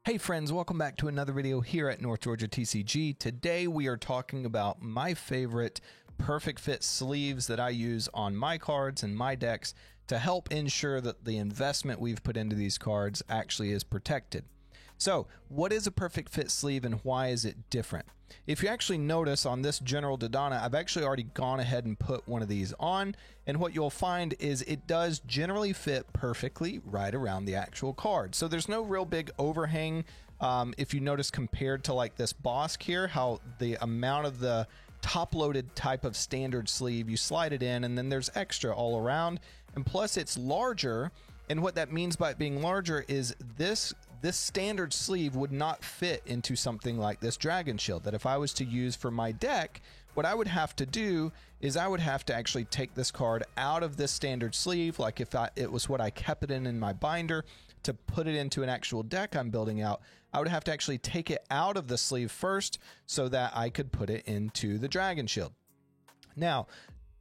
Hey friends, welcome back to another video here at North Georgia TCG. Today we are talking about my favorite perfect fit sleeves that I use on my cards and my decks to help ensure that the investment we've put into these cards actually is protected. So, what is a perfect fit sleeve and why is it different? If you actually notice on this General Dodonna, I've actually already gone ahead and put one of these on, and what you'll find is it does generally fit perfectly right around the actual card. So there's no real big overhang. If you notice compared to like this Bossk here, how the amount of the top-loaded type of standard sleeve, you slide it in and then there's extra all around, and plus it's larger. And what that means by it being larger is this standard sleeve would not fit into something like this Dragon Shield, that if I was to use for my deck, what I would have to do is I would have to actually take this card out of this standard sleeve, like if it was what I kept it in my binder, to put it into an actual deck I'm building out, I would have to actually take it out of the sleeve first so that I could put it into the Dragon Shield. Now,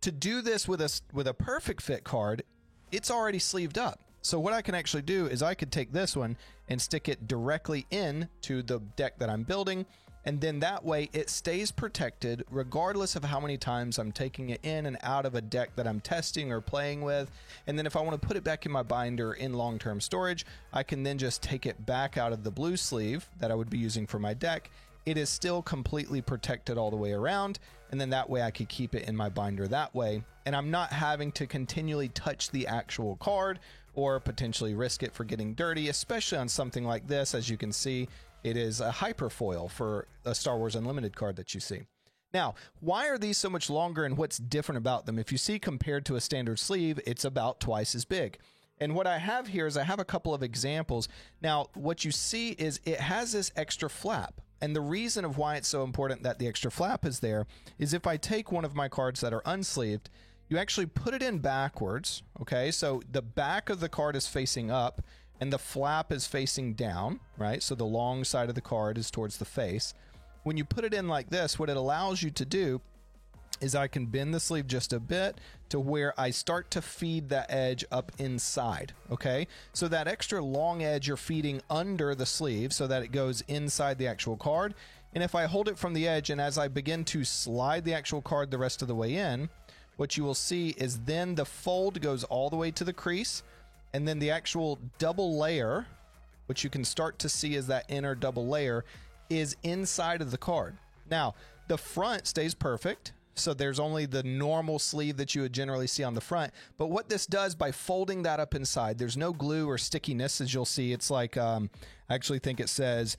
to do this with a perfect fit card, it's already sleeved up. So what I can actually do is I could take this one and stick it directly into the deck that I'm building, and then that way it stays protected regardless of how many times I'm taking it in and out of a deck that I'm testing or playing with. And then if I want to put it back in my binder in long-term storage, I can then just take it back out of the blue sleeve that I would be using for my deck. It is still completely protected all the way around, and then that way I could keep it in my binder that way, and I'm not having to continually touch the actual card or potentially risk it for getting dirty, especially on something like this. As you can see, it is a hyperfoil for a Star Wars Unlimited card that you see. Now, why are these so much longer and what's different about them? If you see compared to a standard sleeve, it's about twice as big. And what I have here is I have a couple of examples. Now, what you see is it has this extra flap. And the reason of why it's so important that the extra flap is there is if I take one of my cards that are unsleeved, you actually put it in backwards, okay? So the back of the card is facing up and the flap is facing down, right? So the long side of the card is towards the face. When you put it in like this, what it allows you to do is I can bend the sleeve just a bit to where I start to feed that edge up inside, okay? So that extra long edge you're feeding under the sleeve so that it goes inside the actual card. And if I hold it from the edge and as I begin to slide the actual card the rest of the way in, what you will see is then the fold goes all the way to the crease, and then the actual double layer, which you can start to see as that inner double layer, is inside of the card. Now, the front stays perfect. So there's only the normal sleeve that you would generally see on the front. But what this does by folding that up inside, there's no glue or stickiness, as you'll see. It's like, I actually think it says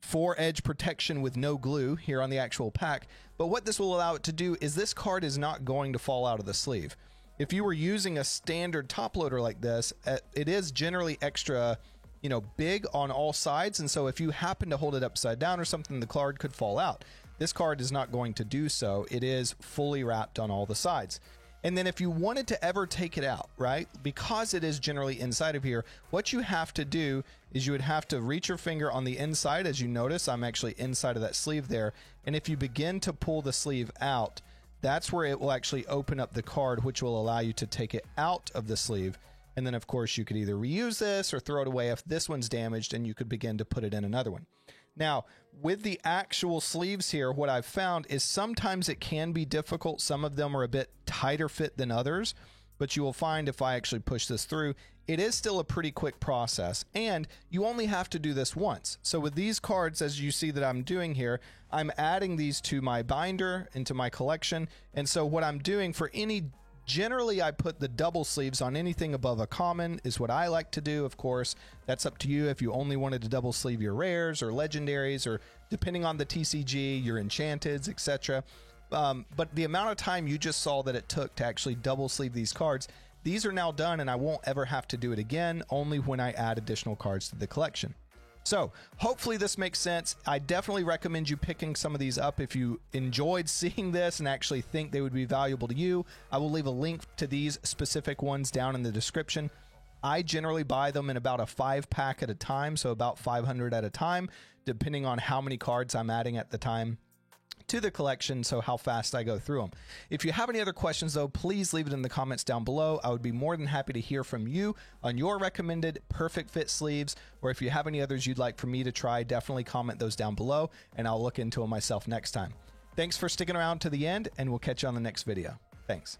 4-edge protection with no glue here on the actual pack. But what this will allow it to do is this card is not going to fall out of the sleeve. If you were using a standard top loader like this, it is generally extra, big on all sides. And so if you happen to hold it upside down or something, the card could fall out. This card is not going to do so. It is fully wrapped on all the sides. And then if you wanted to ever take it out, right, because it is generally inside of here, what you have to do is you would have to reach your finger on the inside. As you notice, I'm actually inside of that sleeve there. And if you begin to pull the sleeve out, that's where it will actually open up the card, which will allow you to take it out of the sleeve. And then, of course, you could either reuse this or throw it away if this one's damaged, and you could begin to put it in another one. Now, with the actual sleeves here, what I've found is sometimes it can be difficult. Some of them are a bit tighter fit than others, but you will find if I actually push this through, it is still a pretty quick process, and you only have to do this once. So with these cards, as you see that I'm doing here, I'm adding these to my binder, into my collection, and so what I'm doing for any generally, I put the double sleeves on anything above a common is what I like to do. Of course, that's up to you if you only wanted to double sleeve your rares or legendaries, or depending on the TCG, your enchanteds, etc. But the amount of time you just saw that it took to actually double sleeve these cards, these are now done, and I won't ever have to do it again, only when I add additional cards to the collection. So hopefully this makes sense. I definitely recommend you picking some of these up if you enjoyed seeing this and actually think they would be valuable to you. I will leave a link to these specific ones down in the description. I generally buy them in about a 5-pack at a time, so about 500 at a time, depending on how many cards I'm adding at the time to the collection, so how fast I go through them. If you have any other questions though, please leave it in the comments down below. I would be more than happy to hear from you on your recommended perfect fit sleeves, or if you have any others you'd like for me to try, definitely comment those down below and I'll look into them myself next time. Thanks for sticking around to the end, and we'll catch you on the next video. Thanks.